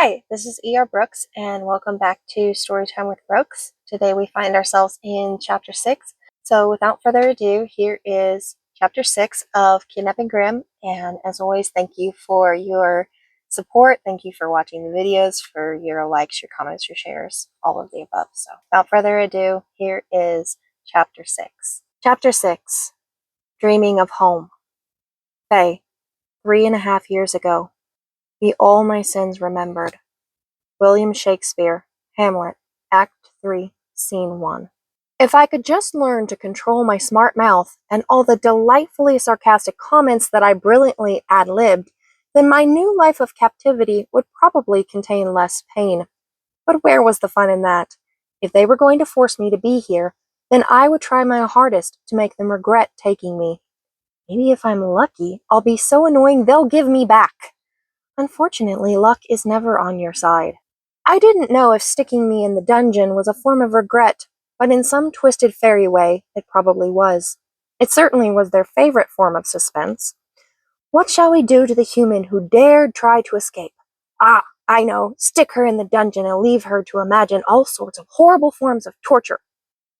Hi, this is E.R. Brooks, and welcome back to Storytime with Brooks. Today we find ourselves in Chapter 6. So without further ado, here is Chapter 6 of Kidnapping Grimm. And as always, thank you for your support. Thank you for watching the videos, for your likes, your comments, your shares, all of the above. So without further ado, here is Chapter 6. Chapter 6, Dreaming of Home. Faye, 3.5 years ago. Be all my sins remembered. William Shakespeare, Hamlet, Act 3, Scene 1. If I could just learn to control my smart mouth and all the delightfully sarcastic comments that I brilliantly ad-libbed, then my new life of captivity would probably contain less pain. But where was the fun in that? If they were going to force me to be here, then I would try my hardest to make them regret taking me. Maybe if I'm lucky, I'll be so annoying they'll give me back. Unfortunately, luck is never on your side. I didn't know if sticking me in the dungeon was a form of regret, but in some twisted fairy way, it probably was. It certainly was their favorite form of suspense. What shall we do to the human who dared try to escape? Ah, I know, stick her in the dungeon and leave her to imagine all sorts of horrible forms of torture.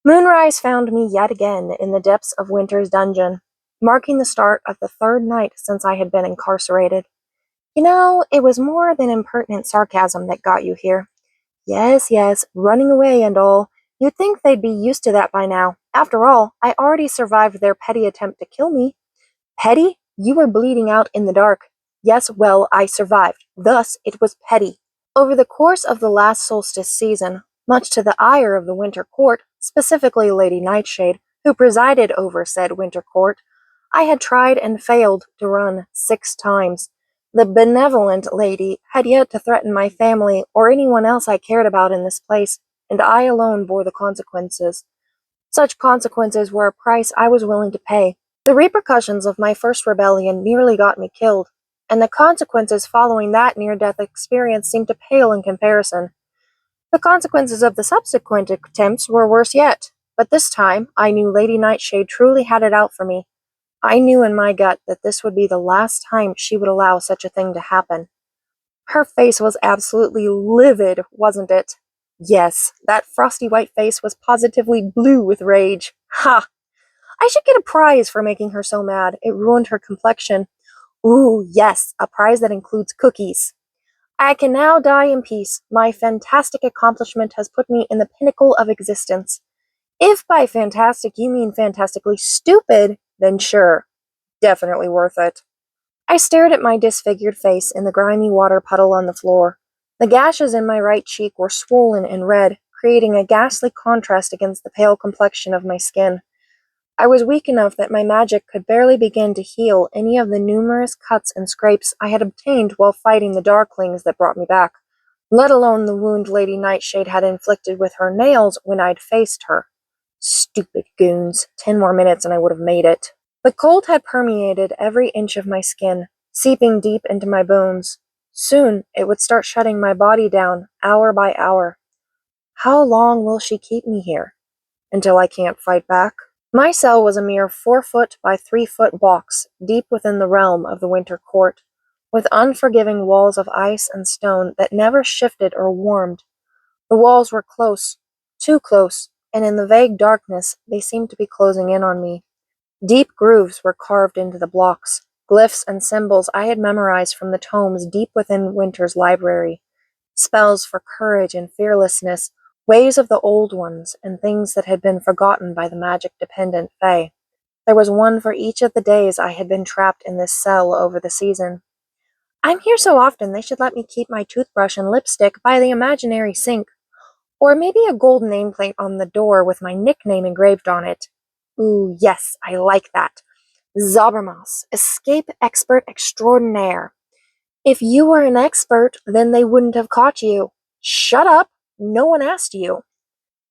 Moonrise found me yet again in the depths of winter's dungeon, marking the start of the third night since I had been incarcerated. You know, it was more than impertinent sarcasm that got you here. Yes, running away and all. You'd think they'd be used to that by now. After all, I already survived their petty attempt to kill me. Petty? You were bleeding out in the dark. Yes, well, I survived. Thus, it was petty. Over the course of the last solstice season, much to the ire of the winter court, specifically Lady Nightshade, who presided over said winter court, I had tried and failed to run 6 times. The benevolent lady had yet to threaten my family or anyone else I cared about in this place, and I alone bore the consequences. Such consequences were a price I was willing to pay. The repercussions of my first rebellion nearly got me killed, and the consequences following that near-death experience seemed to pale in comparison. The consequences of the subsequent attempts were worse yet, but this time I knew Lady Nightshade truly had it out for me. I knew in my gut that this would be the last time she would allow such a thing to happen. Her face was absolutely livid, wasn't it? Yes, that frosty white face was positively blue with rage. Ha! I should get a prize for making her so mad. It ruined her complexion. Ooh, yes, a prize that includes cookies. I can now die in peace. My fantastic accomplishment has put me in the pinnacle of existence. If by fantastic you mean fantastically stupid, then sure, definitely worth it. I stared at my disfigured face in the grimy water puddle on the floor. The gashes in my right cheek were swollen and red, creating a ghastly contrast against the pale complexion of my skin. I was weak enough that my magic could barely begin to heal any of the numerous cuts and scrapes I had obtained while fighting the darklings that brought me back, let alone the wound Lady Nightshade had inflicted with her nails when I'd faced her. Stupid goons. 10 more minutes and I would have made it. The cold had permeated every inch of my skin, seeping deep into my bones. Soon it would start shutting my body down, hour by hour. How long will she keep me here? Until I can't fight back? My cell was a mere 4-foot by 3-foot box, deep within the realm of the winter court, with unforgiving walls of ice and stone that never shifted or warmed. The walls were close, too close, and in the vague darkness they seemed to be closing in on me. Deep grooves were carved into the blocks, glyphs and symbols I had memorized from the tomes deep within Winter's library. Spells for courage and fearlessness, ways of the old ones, and things that had been forgotten by the magic-dependent Faye. There was one for each of the days I had been trapped in this cell over the season. I'm here so often they should let me keep my toothbrush and lipstick by the imaginary sink, or maybe a gold nameplate on the door with my nickname engraved on it. Ooh, yes, I like that. Zaubermas, escape expert extraordinaire. If you were an expert, then they wouldn't have caught you. Shut up! No one asked you.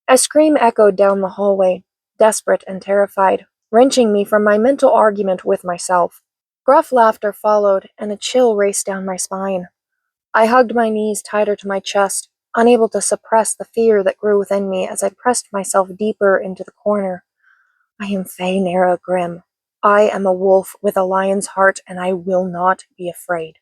A scream echoed down the hallway, desperate and terrified, wrenching me from my mental argument with myself. Gruff laughter followed, and a chill raced down my spine. I hugged my knees tighter to my chest, unable to suppress the fear that grew within me as I pressed myself deeper into the corner. I am Faye Grimm. I am a wolf with a lion's heart, and I will not be afraid.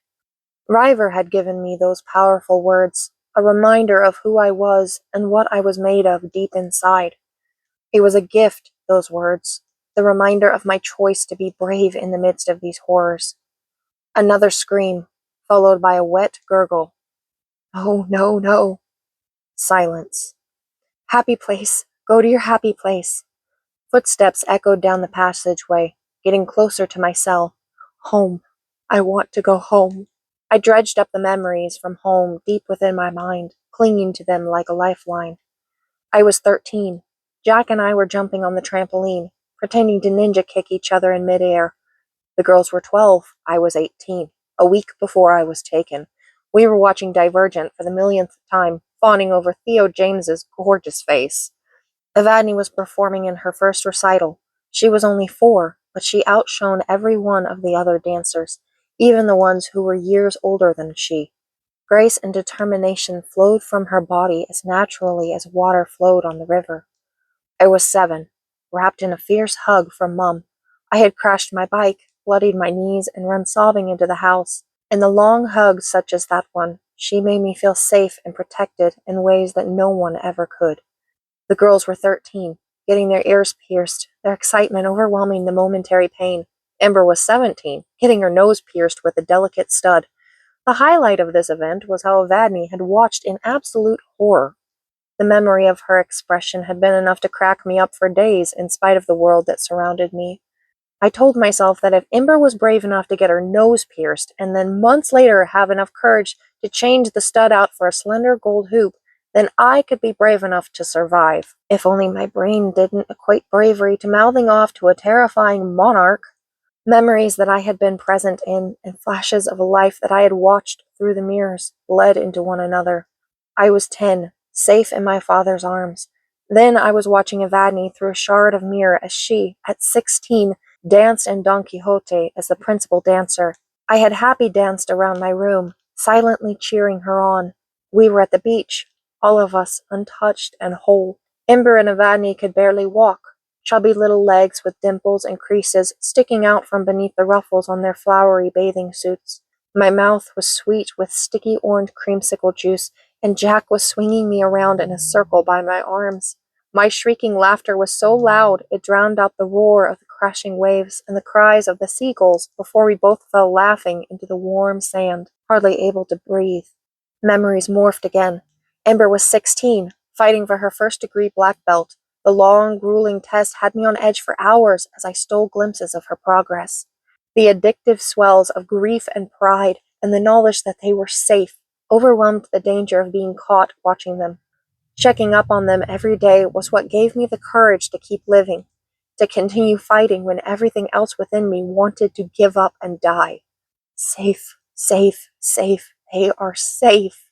River had given me those powerful words, a reminder of who I was and what I was made of deep inside. It was a gift, those words, the reminder of my choice to be brave in the midst of these horrors. Another scream, followed by a wet gurgle. No, no, no. Silence. Happy place. Go to your happy place. Footsteps echoed down the passageway, getting closer to my cell. Home. I want to go home. I dredged up the memories from home deep within my mind, clinging to them like a lifeline. I was 13. Jack and I were jumping on the trampoline, pretending to ninja kick each other in midair. The girls were 12. I was 18. A week before I was taken. We were watching Divergent for the millionth time, fawning over Theo James's gorgeous face. Evadne was performing in her first recital. She was only 4, but she outshone every one of the other dancers, even the ones who were years older than she. Grace and determination flowed from her body as naturally as water flowed on the river. I was 7, wrapped in a fierce hug from Mum. I had crashed my bike, bloodied my knees, and run sobbing into the house. In the long hugs such as that one, she made me feel safe and protected in ways that no one ever could. The girls were 13, getting their ears pierced, their excitement overwhelming the momentary pain. Ember was 17, getting her nose pierced with a delicate stud. The highlight of this event was how Evadne had watched in absolute horror. The memory of her expression had been enough to crack me up for days in spite of the world that surrounded me. I told myself that if Ember was brave enough to get her nose pierced and then months later have enough courage to change the stud out for a slender gold hoop, then I could be brave enough to survive. If only my brain didn't equate bravery to mouthing off to a terrifying monarch. Memories that I had been present in and flashes of a life that I had watched through the mirrors bled into one another. I was 10, safe in my father's arms. Then I was watching Evadne through a shard of mirror as she, at 16, danced in Don Quixote as the principal dancer. I had happy danced around my room, silently cheering her on. We were at the beach, all of us untouched and whole. Ember and Evadne could barely walk, chubby little legs with dimples and creases sticking out from beneath the ruffles on their flowery bathing suits. My mouth was sweet with sticky orange creamsicle juice, and Jack was swinging me around in a circle by my arms. My shrieking laughter was so loud it drowned out the roar of the crashing waves and the cries of the seagulls before we both fell laughing into the warm sand, hardly able to breathe. Memories morphed again. Ember was 16, fighting for her first-degree black belt. The long, grueling test had me on edge for hours as I stole glimpses of her progress. The addictive swells of grief and pride, and the knowledge that they were safe, overwhelmed the danger of being caught watching them. Checking up on them every day was what gave me the courage to keep living, to continue fighting when everything else within me wanted to give up and die. Safe, safe, safe. They are safe.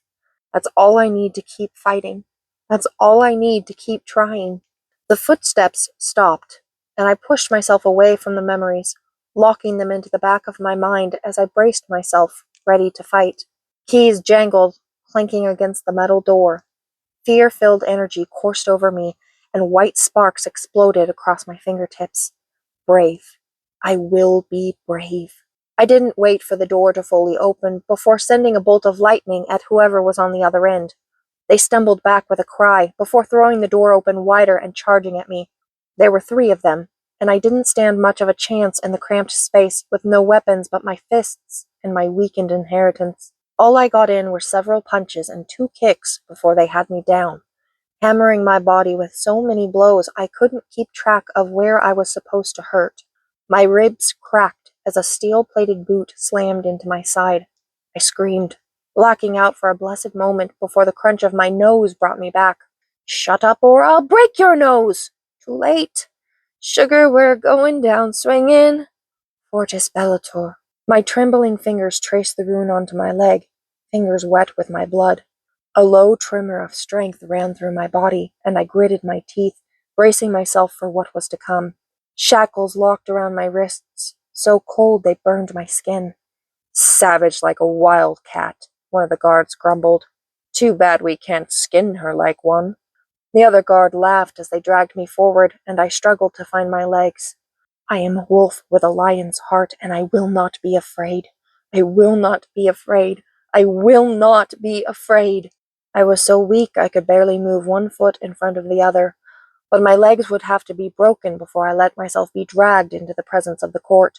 That's all I need to keep fighting. That's all I need to keep trying. The footsteps stopped, and I pushed myself away from the memories, locking them into the back of my mind as I braced myself, ready to fight. Keys jangled, clanking against the metal door. Fear-filled energy coursed over me, and white sparks exploded across my fingertips. Brave. I will be brave. I didn't wait for the door to fully open before sending a bolt of lightning at whoever was on the other end. They stumbled back with a cry before throwing the door open wider and charging at me. There were 3 of them, and I didn't stand much of a chance in the cramped space with no weapons but my fists and my weakened inheritance. All I got in were several punches and 2 kicks before they had me down, hammering my body with so many blows I couldn't keep track of where I was supposed to hurt. My ribs cracked as a steel-plated boot slammed into my side. I screamed, blacking out for a blessed moment before the crunch of my nose brought me back. "Shut up or I'll break your nose!" Too late. "Sugar, we're going down swinging. Fortis Bellator." My trembling fingers traced the rune onto my leg, fingers wet with my blood. A low tremor of strength ran through my body, and I gritted my teeth, bracing myself for what was to come. Shackles locked around my wrists, so cold they burned my skin. "Savage like a wild cat," one of the guards grumbled. "Too bad we can't skin her like one." The other guard laughed as they dragged me forward, and I struggled to find my legs. I am a wolf with a lion's heart, and I will not be afraid. I will not be afraid. I will not be afraid. I was so weak I could barely move one foot in front of the other, but my legs would have to be broken before I let myself be dragged into the presence of the court.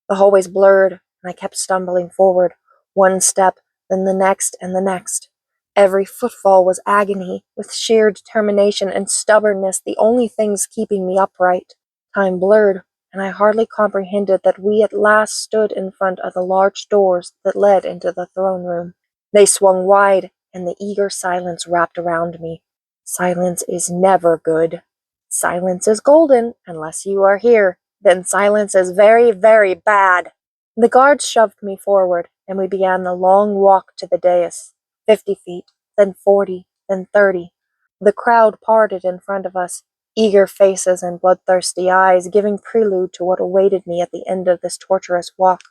The hallways blurred, and I kept stumbling forward, one step, then the next and the next. Every footfall was agony, with sheer determination and stubbornness the only things keeping me upright. Time blurred, and I hardly comprehended that we at last stood in front of the large doors that led into the throne room. They swung wide, and the eager silence wrapped around me. Silence is never good. Silence is golden, unless you are here. Then silence is very, very bad. The guards shoved me forward, and we began the long walk to the dais. 50 feet, then 40, then 30. The crowd parted in front of us, eager faces and bloodthirsty eyes giving prelude to what awaited me at the end of this torturous walk.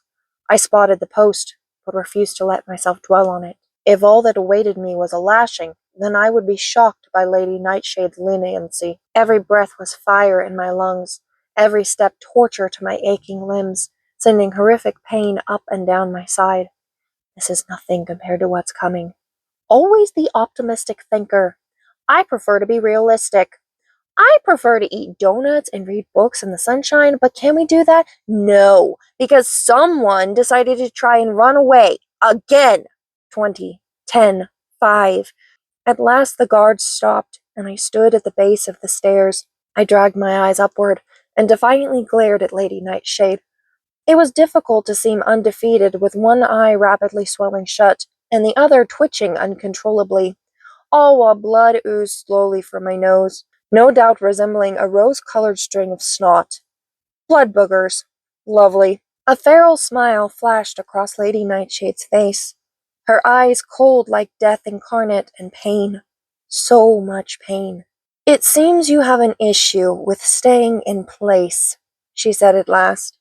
I spotted the post, but refused to let myself dwell on it. If all that awaited me was a lashing, then I would be shocked by Lady Nightshade's leniency. Every breath was fire in my lungs, every step torture to my aching limbs, sending horrific pain up and down my side. This is nothing compared to what's coming. Always the optimistic thinker. I prefer to be realistic. I prefer to eat donuts and read books in the sunshine, but can we do that? No, because someone decided to try and run away. Again. 20, 10, 5. At last the guards stopped, and I stood at the base of the stairs. I dragged my eyes upward, and defiantly glared at Lady Nightshade. It was difficult to seem undefeated with one eye rapidly swelling shut, and the other twitching uncontrollably, all while blood oozed slowly from my nose, no doubt resembling a rose-colored string of snot. Blood boogers. Lovely. A feral smile flashed across Lady Nightshade's face, her eyes cold like death incarnate and pain. So much pain. It seems you have an issue with staying in place, she said at last.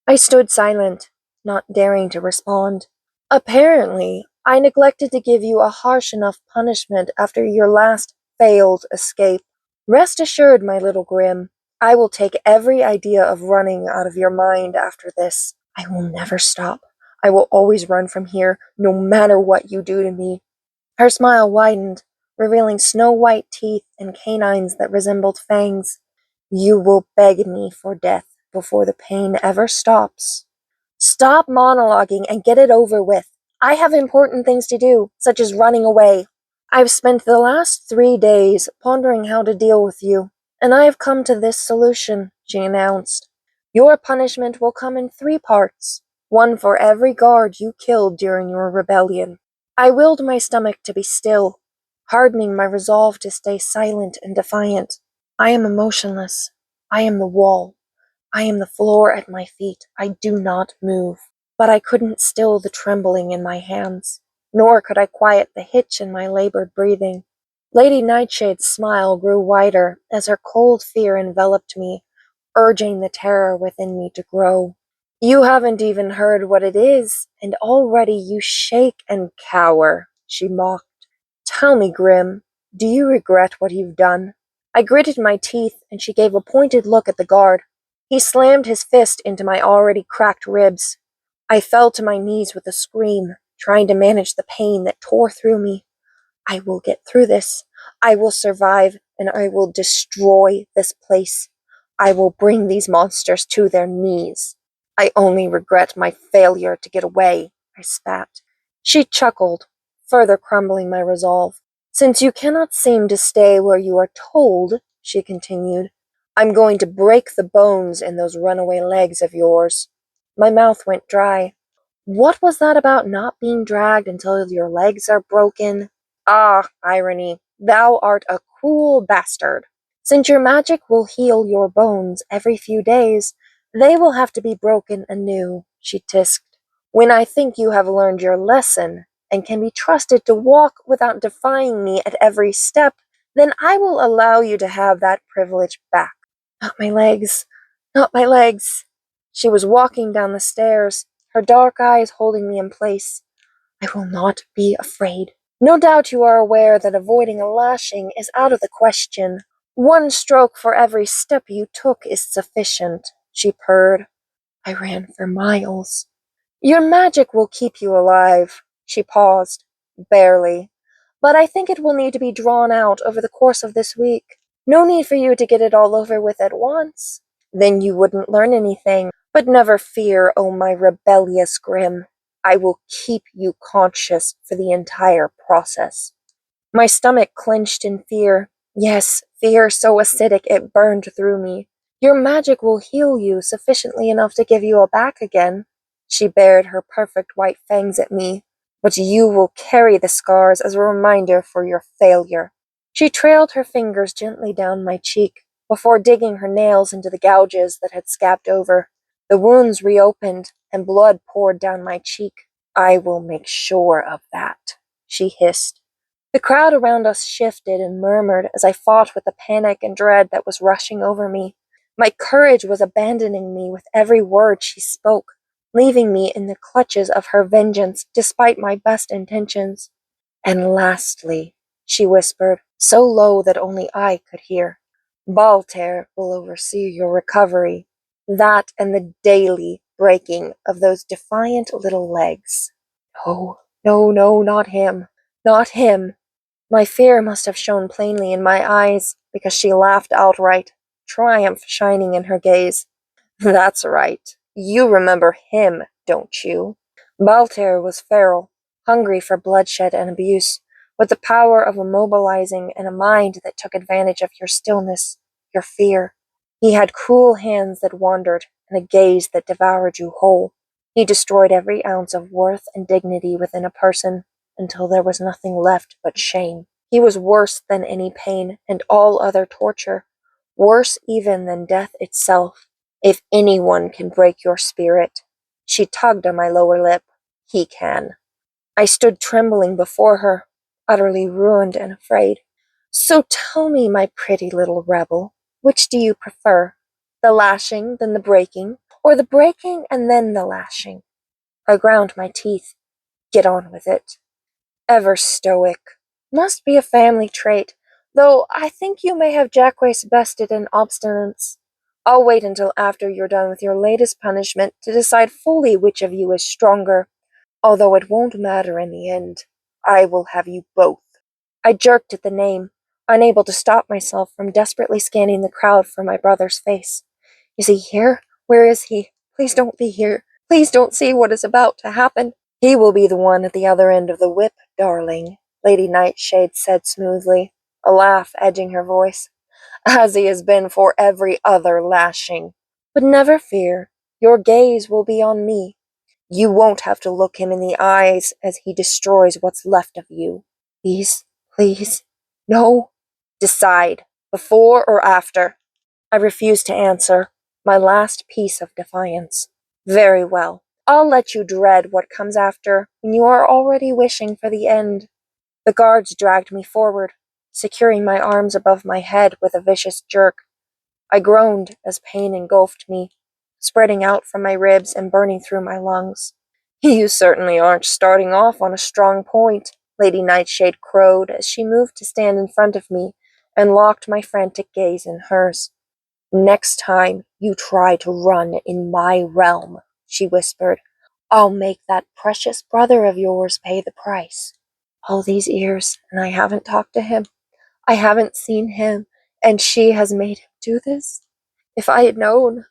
I stood silent, not daring to respond. Apparently, I neglected to give you a harsh enough punishment after your last failed escape. Rest assured, my little Grimm, I will take every idea of running out of your mind after this. I will never stop. I will always run from here, no matter what you do to me. Her smile widened, revealing snow-white teeth and canines that resembled fangs. You will beg me for death before the pain ever stops. Stop monologuing and get it over with. I have important things to do, such as running away. I've spent the last 3 days pondering how to deal with you, and I have come to this solution, she announced. Your punishment will come in 3 parts, one for every guard you killed during your rebellion. I willed my stomach to be still, hardening my resolve to stay silent and defiant. I am emotionless. I am the wall. I am the floor at my feet. I do not move. But I couldn't still the trembling in my hands, nor could I quiet the hitch in my labored breathing. Lady Nightshade's smile grew wider as her cold fear enveloped me, urging the terror within me to grow. You haven't even heard what it is, and already you shake and cower, she mocked. Tell me, Grimm, do you regret what you've done? I gritted my teeth, and she gave a pointed look at the guard. He slammed his fist into my already cracked ribs. I fell to my knees with a scream, trying to manage the pain that tore through me. I will get through this. I will survive, and I will destroy this place. I will bring these monsters to their knees. I only regret my failure to get away, I spat. She chuckled, further crumbling my resolve. Since you cannot seem to stay where you are told, she continued, I'm going to break the bones in those runaway legs of yours. My mouth went dry. What was that about not being dragged until your legs are broken? Ah, irony, thou art a cruel bastard. Since your magic will heal your bones every few days, they will have to be broken anew, she tisked. When I think you have learned your lesson, and can be trusted to walk without defying me at every step, then I will allow you to have that privilege back. Not my legs, not my legs. She was walking down the stairs, her dark eyes holding me in place. I will not be afraid. No doubt you are aware that avoiding a lashing is out of the question. 1 stroke for every step you took is sufficient, she purred. I ran for miles. Your magic will keep you alive. She paused. Barely. But I think it will need to be drawn out over the course of this week. No need for you to get it all over with at once. Then you wouldn't learn anything. But never fear, O my rebellious Grimm. I will keep you conscious for the entire process. My stomach clenched in fear. Yes, fear so acidic it burned through me. Your magic will heal you sufficiently enough to give you a back again. She bared her perfect white fangs at me. But you will carry the scars as a reminder for your failure. She trailed her fingers gently down my cheek, before digging her nails into the gouges that had scabbed over. The wounds reopened, and blood poured down my cheek. I will make sure of that, she hissed. The crowd around us shifted and murmured as I fought with the panic and dread that was rushing over me. My courage was abandoning me with every word she spoke, leaving me in the clutches of her vengeance despite my best intentions. And lastly, she whispered, so low that only I could hear, Baltair will oversee your recovery. That and the daily breaking of those defiant little legs. No, no, no, not him. Not him. My fear must have shown plainly in my eyes, because she laughed outright, triumph shining in her gaze. That's right. You remember him, don't you? Baltair was feral, hungry for bloodshed and abuse, with the power of immobilizing and a mind that took advantage of your stillness, your fear. He had cruel hands that wandered, and a gaze that devoured you whole. He destroyed every ounce of worth and dignity within a person, until there was nothing left but shame. He was worse than any pain and all other torture, worse even than death itself. If anyone can break your spirit, she tugged on my lower lip, he can. I stood trembling before her, utterly ruined and afraid. So tell me, my pretty little rebel, which do you prefer? The lashing, then the breaking, or the breaking and then the lashing? I ground my teeth. Get on with it. Ever stoic. Must be a family trait, though I think you may have Jacques bested in obstinance. I'll wait until after you're done with your latest punishment to decide fully which of you is stronger, although it won't matter in the end. I will have you both. I jerked at the name, unable to stop myself from desperately scanning the crowd for my brother's face. Is he here? Where is he? Please don't be here. Please don't see what is about to happen. He will be the one at the other end of the whip, darling, Lady Nightshade said smoothly, a laugh edging her voice, as he has been for every other lashing. But never fear, your gaze will be on me. You won't have to look him in the eyes as he destroys what's left of you. Please, please, no. Decide, before or after. I refused to answer, my last piece of defiance. Very well. I'll let you dread what comes after when you are already wishing for the end. The guards dragged me forward, securing my arms above my head with a vicious jerk. I groaned as pain engulfed me, spreading out from my ribs and burning through my lungs. You certainly aren't starting off on a strong point, Lady Nightshade crowed as she moved to stand in front of me and locked my frantic gaze in hers. Next time you try to run in my realm, she whispered, I'll make that precious brother of yours pay the price. All these years, and I haven't talked to him. I haven't seen him, and she has made him do this? If I had known,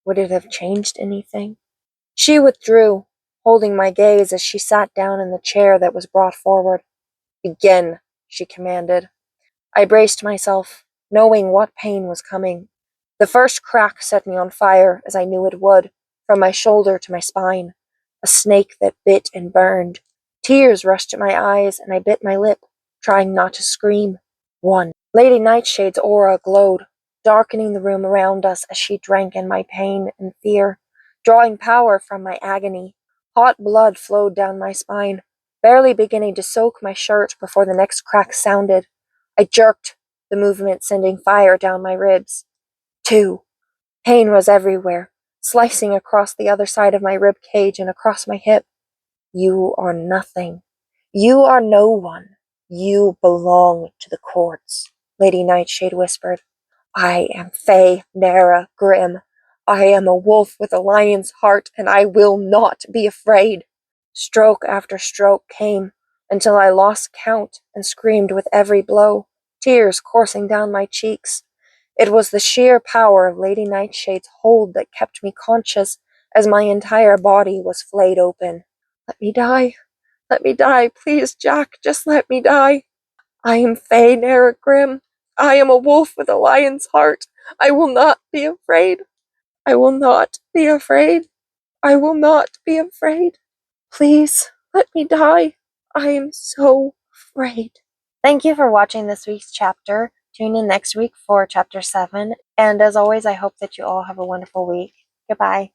would it have changed anything? She withdrew, holding my gaze as she sat down in the chair that was brought forward. Begin, she commanded. I braced myself, knowing what pain was coming. The first crack set me on fire, as I knew it would, from my shoulder to my spine. A snake that bit and burned. Tears rushed to my eyes, and I bit my lip, trying not to scream. 1. Lady Nightshade's aura glowed, darkening the room around us as she drank in my pain and fear, drawing power from my agony. Hot blood flowed down my spine, barely beginning to soak my shirt before the next crack sounded. I jerked, the movement sending fire down my ribs. 2. Pain was everywhere, slicing across the other side of my rib cage and across my hip. You are nothing. You are no one. You belong to the courts, Lady Nightshade whispered. I am Faye Nara Grimm. I am a wolf with a lion's heart, and I will not be afraid. Stroke after stroke came, until I lost count and screamed with every blow, tears coursing down my cheeks. It was the sheer power of Lady Nightshade's hold that kept me conscious as my entire body was flayed open. Let me die. Let me die. Please, Jack, just let me die. I am Faye Grimm. I am a wolf with a lion's heart. I will not be afraid. I will not be afraid. I will not be afraid. Please, let me die. I am so afraid. Thank you for watching this week's chapter. Tune in next week for chapter 7. And as always, I hope that you all have a wonderful week. Goodbye.